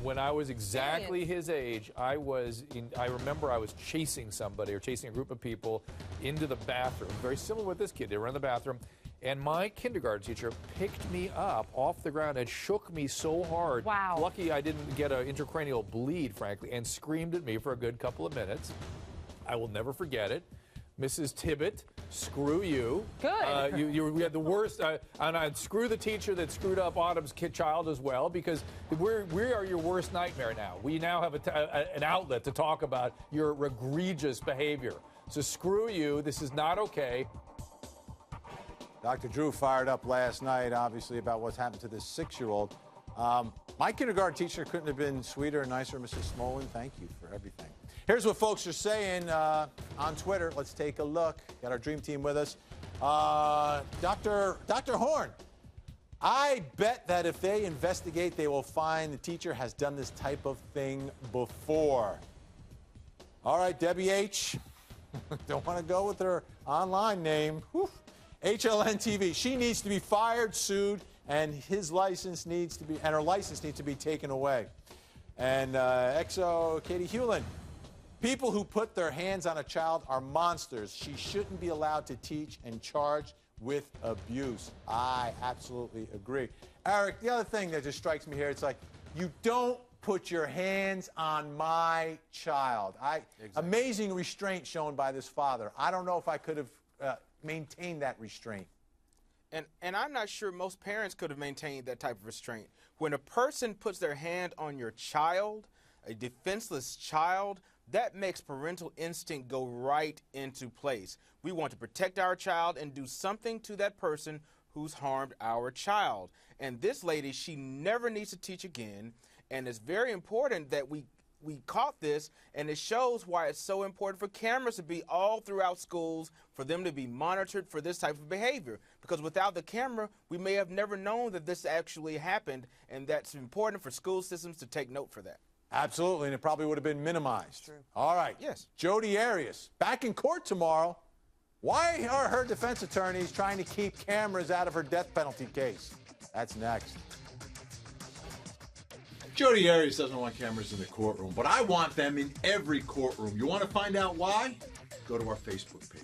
When I was exactly his age, I remember I was chasing somebody or chasing a group of people into the bathroom. Very similar with this kid. They were in the bathroom. And my kindergarten teacher picked me up off the ground and shook me so hard. Wow. Lucky I didn't get an intracranial bleed, frankly, and screamed at me for a good couple of minutes. I will never forget it. Mrs. Tibbett, screw you. Good. We had the worst, and I'd screw the teacher that screwed up Autumn's child as well, because we are your worst nightmare now. We now have an outlet to talk about your egregious behavior. So screw you. This is not okay. Dr. Drew fired up last night, obviously, about what's happened to this 6-year-old. My kindergarten teacher couldn't have been sweeter and nicer, Mrs. Smolin. Thank you for everything. Here's what folks are saying on Twitter. Let's take a look. Got our dream team with us. Dr. Horn, I bet that if they investigate, they will find the teacher has done this type of thing before. All right, Debbie H. Don't want to go with her online name. Whew. HLN TV. She needs to be fired, sued, and her license needs to be taken away. And XO Katie Hewlin. People who put their hands on a child are monsters. She shouldn't be allowed to teach and charge with abuse. I absolutely agree. Eric, the other thing that just strikes me here, it's like, you don't put your hands on my child. Exactly. Amazing restraint shown by this father. I don't know if I could have maintained that restraint. And I'm not sure most parents could have maintained that type of restraint. When a person puts their hand on your child, a defenseless child, that makes parental instinct go right into place. We want to protect our child and do something to that person who's harmed our child. And this lady, she never needs to teach again. And it's very important that we caught this, and it shows why it's so important for cameras to be all throughout schools, for them to be monitored for this type of behavior. Because without the camera, we may have never known that this actually happened, and that's important for school systems to take note for that. Absolutely, and it probably would have been minimized. True. All right. Yes. Jodi Arias, back in court tomorrow. Why are her defense attorneys trying to keep cameras out of her death penalty case? That's next. Jodi Arias doesn't want cameras in the courtroom, but I want them in every courtroom. You want to find out why? Go to our Facebook page.